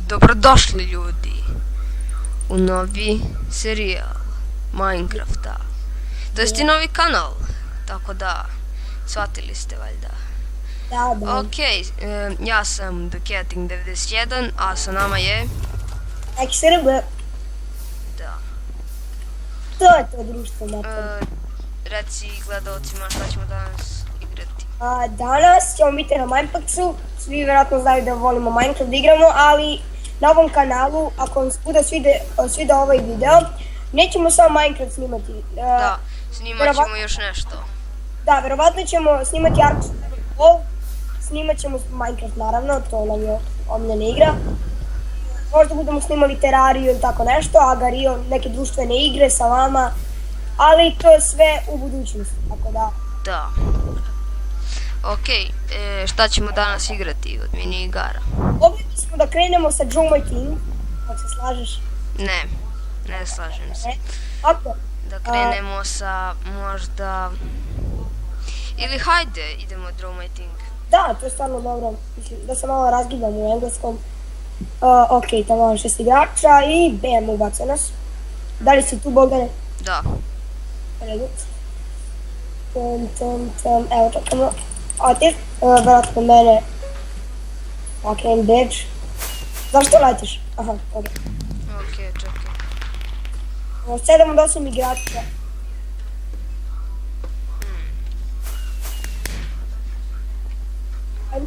Dobrodošli ljudi u novi serijal Minecrafta. To jest i novi kanal, tako da, shvatili ste valjda. Da. Okej, ja sam TheCating91, a sa nama je... XRB, Da. to je to društvo, Reci gledalcima šta ćemo danas igrati. Danas ćemo biti na Minepluxu, svi vjerojatno znaju da volimo Minecraft da igramo, ali na ovom kanalu, ako vam spuda svida ovaj video, nećemo samo Minecraft snimati. Da, snimat ćemo još nešto. Da, vjerovatno ćemo snimati Ark Survival, snimat ćemo Minecraft naravno, to nam je omiljena igra. Možda budemo snimali Terrariju ili tako nešto, Agario, neke društvene igre sa vama, ali to je sve u budućnosti, tako da. Da. Okej, šta ćemo danas igrati od mini igara? Obljeni smo da krenemo sa Joe My Team, ako se slažeš. Ne slažem se. Ako? Da krenemo sa možda... Ili hajde, idemo Draw My Thing. Da, to je stvarno dobro, mislim da se malo razgibam u engleskom. Ok, tamo 6 igrača i bam, ubaca nas. Da li si tu, Bogdane? Da. Redu. Evo čekamo. A ti, vratno mene. Fucking bitch. Zašto letiš? Aha, ok. Ok, čekaj. 7 od 8 igrača. I'm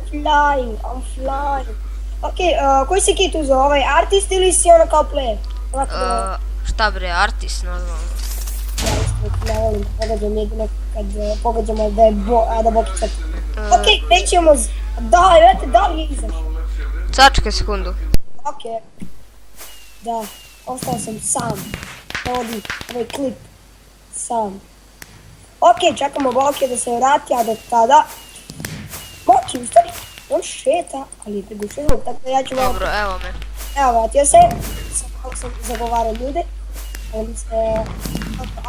flying. Ok, koji si kit uzeo? Ovaj artist ili si ono kao player? Šta bre, artist normalno. Ja isto ne volim da pogađam jedino kad pogađamo da je Boki crta. Ok, nećemo da li je izašao? Sačekaj sekundu. Ok. Da, ostao sam sam. Ovdje, ovaj klip. Sam. Ok, čekamo Boki da se vrati, a do tada... Boki, u stvari, on šeta, ali je prigušen zvuk, tako da ja ću malo... Dobro, evo me. Evo, vratio se. Kako sam zagovarao ljude. On se...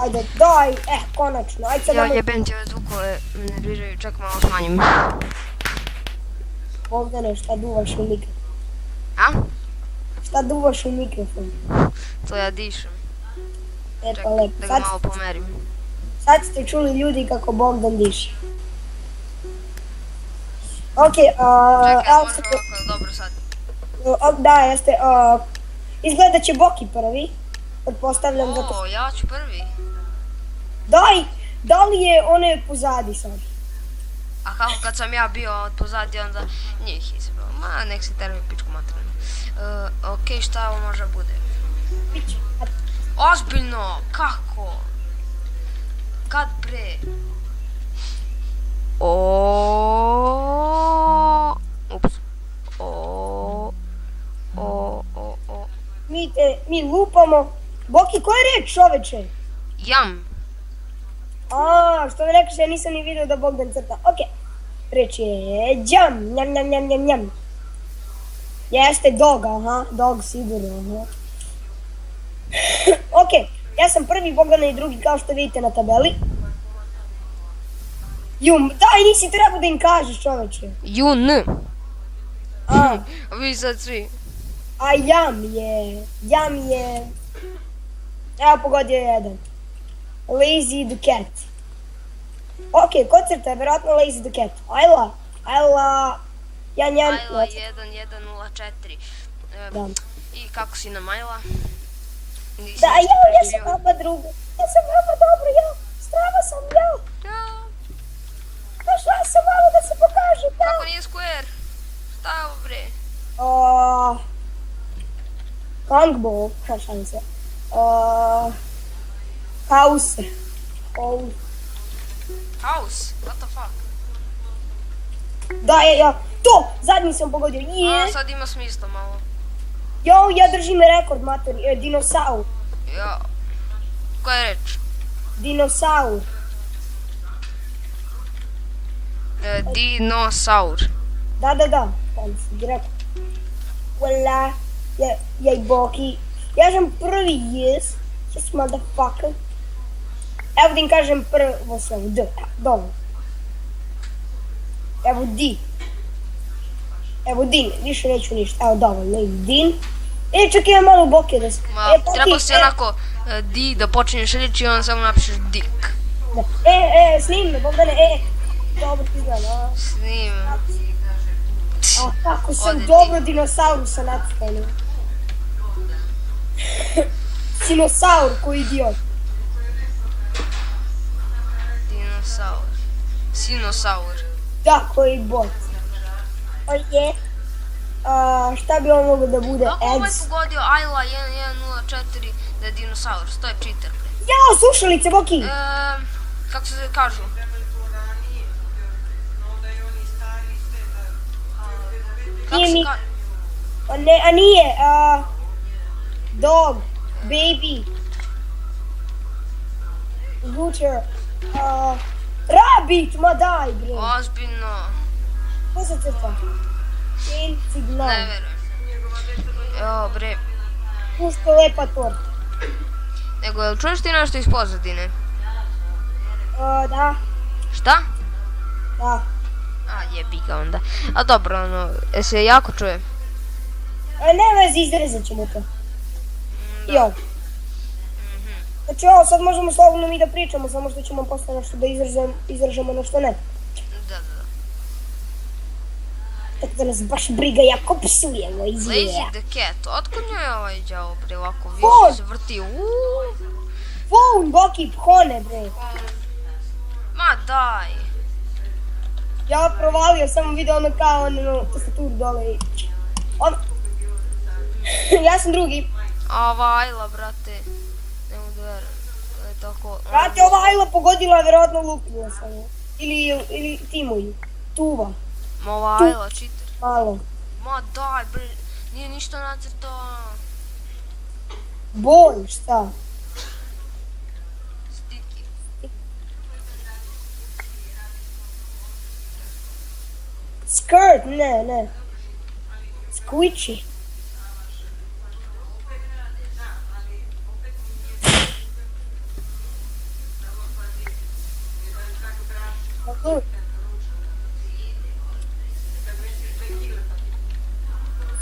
Ajde, daj, konačno, ajde sad Ja ono... jebem ti ove zvukove, me nerviraju, čak malo smanjim. Bogdane, šta duvaš u mikrofon? A? Šta duvaš u mikrofon? To ja dišem. Eto, Čekaj, lepo. da ga malo pomerim. Sad ste čuli ljudi kako Bogdan diše. Ok, Čekaj, evo može se... ovako, dobro sad. Da, jeste, izgleda će Boki prvi. Pretpostavljam zato... O, ja ću prvi. Daj, da li je one pozadi sad? A kako kad sam ja bio od pozadi, onda njih izbrao. Ma, nek se termi pičku materinu. Okej, šta ovo može bude? Biće. Ozbiljno, kako? Kad bre? Ups. Mi lupamo. Boki, koja je riječ, čoveče? Jam. Što mi rekaš, ja nisam ni vidio da Bogdan crta. Ok, riječ je džam, njam. Jeste dog, aha, dog sigurno, aha. Ok, ja sam prvi, Bogdana i drugi, kao što vidite na tabeli. Daj, nisi trebao da im kažeš, čoveče. Jun. Vi sad svi. A jam je... Evo pogodio jedan. Lazy the cat. Ok, ko crta je vjerojatno Lazy the cat? Ajla. Ajla 1104. Da. I kako si nam Ajla? Da, ja sam vama druga. Ja sam vama dobro, strava sam, Da. Došla sam malo da se pokažem, Kako nije square? Šta je ovo bre? Kongball, šalim se. House. House? What the fuck? Da, to! Zadnji sam pogodio, Sad ima smisla malo. Ja držim rekord, mater, dinosaur. Ja. Koja je reč? Dinosaur. Dinosaur. Da, tam si direktno. Voila, ja i Boki. Ja sam prvi, yes, motherfucker. Evo da im kažem prvo slovo, D, dobro. Evo D. Evo din, više neću ništa, evo dovoljno, din. Čekaj, imam malo boke da se... Ma, treba si onako di da počinješ reći i onda samo napišeš dik. Snim me, Bogdane, dobro ti znam, a? Snim. A kako sam Ode dobro dinosaurusa nacrtao. Sinosaur, koji idiot. Dinosaur. Sinosaur. Da, koji bot. O je. Šta bi on moglo da bude? Kako ovaj Eggs. pogodio Ayla 1104 da je dinosaurus? To je cheater. Jao, slušalice, Boki! Kako se kažu? Kako se mi- kažu? A nije, dog, baby, butcher, rabbit, ma daj bre, Ozbiljno. ko se crta? Chain signal, Ne verujem. Evo bre. pušto lepa torta. Nego, jel čuješ ti nešto iz pozadine? Da, Šta? da. A, jebi ga onda. A dobro, ono, se jako čuje? Ne vezi, izrezat ćemo to. Jo. Znači ovo sad možemo slobodno mi da pričamo, samo što ćemo posle nešto da izražemo, nešto ne. Da. Tako da nas baš briga, jako psujemo, izvije. Lazy the cat. Otkud njoj ovaj đavo bre, ovako Fon! više se vrti? Phone, Boki, phone bre. Ma daj. Ja provalio, samo video ono kao ono tastaturu dole i... Ja sam drugi. A ova Ayla, brate. Ne mogu da verujem. Da je tako... Brate, ova Ayla pogodila, verovatno lupnula sam je. Ili ti moji. Tuva, Ma ova Ayla, cheater. malo. Ma daj bre, nije ništa nacrtao. Boj, šta? Stiki. Skirt, ne. Squishy.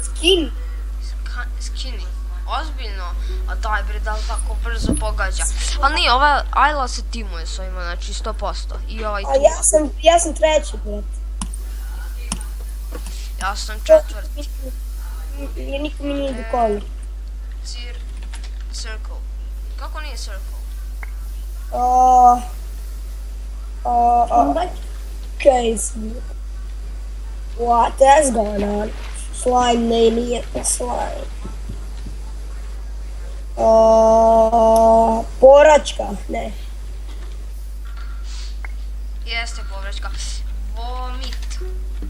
Skin. Skinny. Ozbiljno. A daj bre, da li tako brzo pogađa? Ali nije, ova Ayla se timuje s ovima, znači 100%. I ovaj tu. A ja sam treći, brate. Ja sam četvrti. Niko mi nije do kola. Circle. Kako nije circle? Case. What is going on? Slime nije slime. Poračka, ne. Jeste povraćka. Vomit.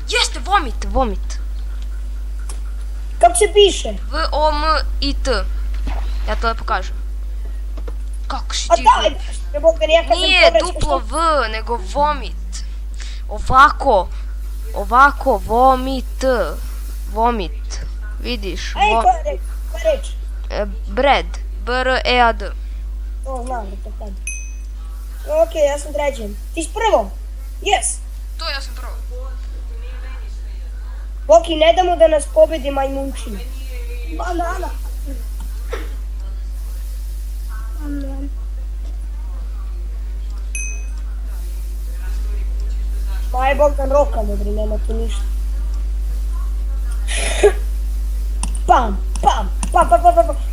Jeste vomit. Kako se piše? V-O-M-I-T. Ja to lepo kažem. Kako si A ti? daj, treba ga ja kažem Nije poračka. duplo V, nego vomit. Ovako, vomit. Vidiš? Ej, koja je reč? Bread. B-R-E-A-D. To znam da to kad. Okej, ja sam treći. Ti si prvo? Yes. To ja sam prvo. Boki, ne damo da nas pobedi majmunčin. Banana. Aj, Bogdan, rokamo, bre, nema tu ništa. Pam.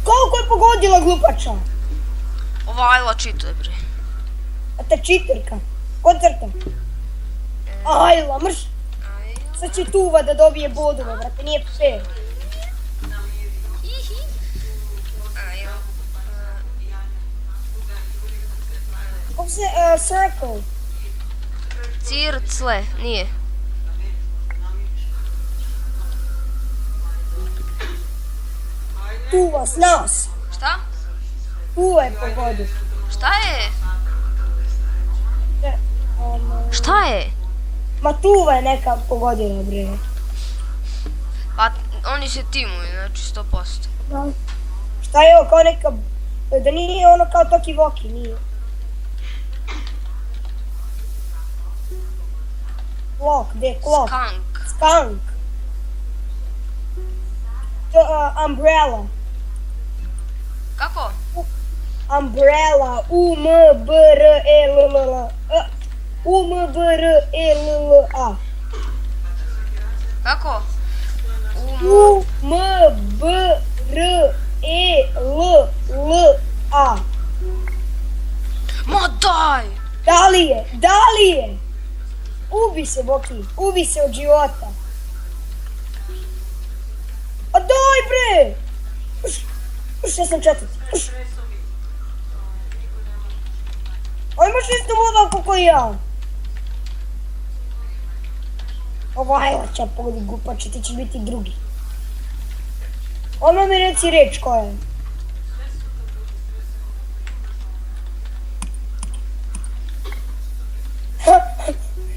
Koliko je pogodila glupača? Ova Ayla čituje, bre. A ta čiterka. Ko crta? Ajla, mrš. Sad će Tuva da dobije bodove, brate, nije fair. Kako se, circle. Circle, nije. Tuva, s nas. Šta? Tuva je pogodio. Šta je? Šta je? Ma Tuva je neka pogodila, bre. Pa oni se timuju, znači 100%. Šta je ovo, kao neka... Da nije ono kao Toki Voki, nije. Klok, gde je klok? Skunk. Skunk. Umbrella. Kako? Umbrella. U-M-B-R-E-L-L-A. U-M-B-R-E-L-L-A. Kako? U-M-B-R-E-L-L-A. Ma daj! Da li je? Da li je? Ubi se, Boki. Ubi se od života. A daj, bre! Ja sam četvrti. A imaš isto voda kako i ja. Ovaj će pogodi gupače, ti će biti drugi. Ono mi reci reč koja je.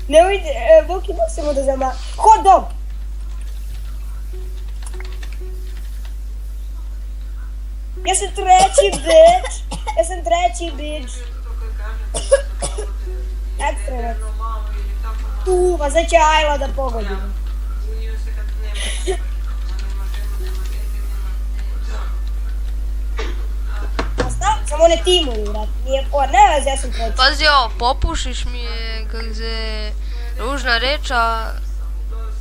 Nemojte, Boki, nosimo da zama... Hot dog! Ja sam treći, bitch. Ekstra nek. Pa sad će Ajla da pogodi. Samo ne timuju, vrat. Nije po... Ne vez, ja sam treći. Pazi ovo, popušiš mi je, kak se... ružna reč, a...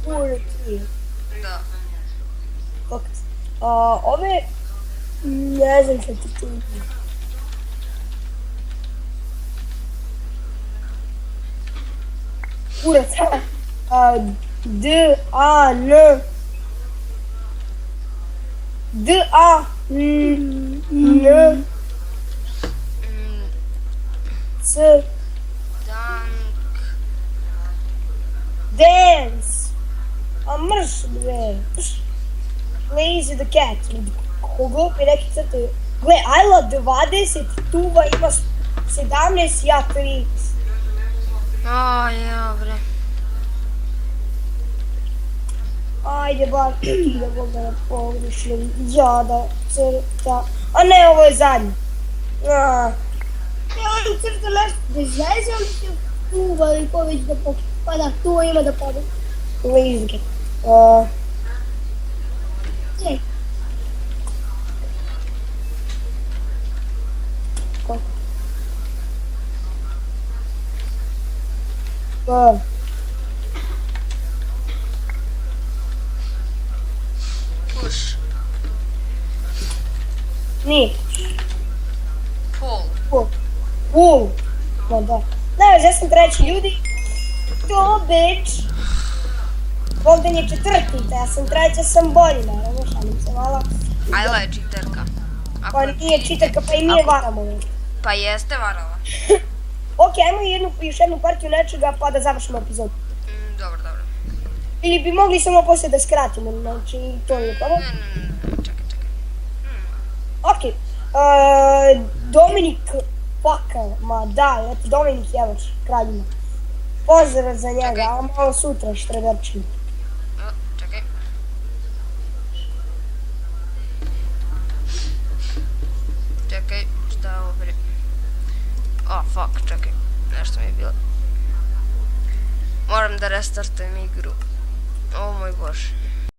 Urti. Da. Ove... Ne znam što ti timu. Kurac. D-A-N. D-A-N. C. Dance. A mrš, bre. Lazy the cat. Kogo bi neki crte. Gle, Ajla 20, Tuva ima 17, ja 30. Ja, bre. Ajde, bar ti da Bog da ne pogrišim. Ja da crta. A ne, ovo je zadnje. Ja vam crta nešto da zezam se Tuva ili ko već da pokri. Pa da, Tuva ima da pada. Lazy the cat. Ej. Push. Nije. Pull. Ma da. Ne, ja sam treći ljudi. To, bitch. Bogdan je četvrti, da ja sam treća, sam bolji, naravno, šalim se malo. Ajla je čiterka. Pa nije čiterka, pa i mi je varamo. Pa jeste varala. Ok, ajmo još jednu partiju nečega pa da završimo epizodu. Dobro. Ili bi mogli samo poslije da skratimo, znači to nije pravo. Ne, čekaj. Ok, Dominik Paka, ma da, eto Dominik Jevač, kraljima. Pozdrav za njega, a malo sutra štreberčimo. Čekaj. Čekaj, šta je ovo bre? Fuck, čekaj, nešto mi je bilo. Moram da restartujem igru. O moj bože.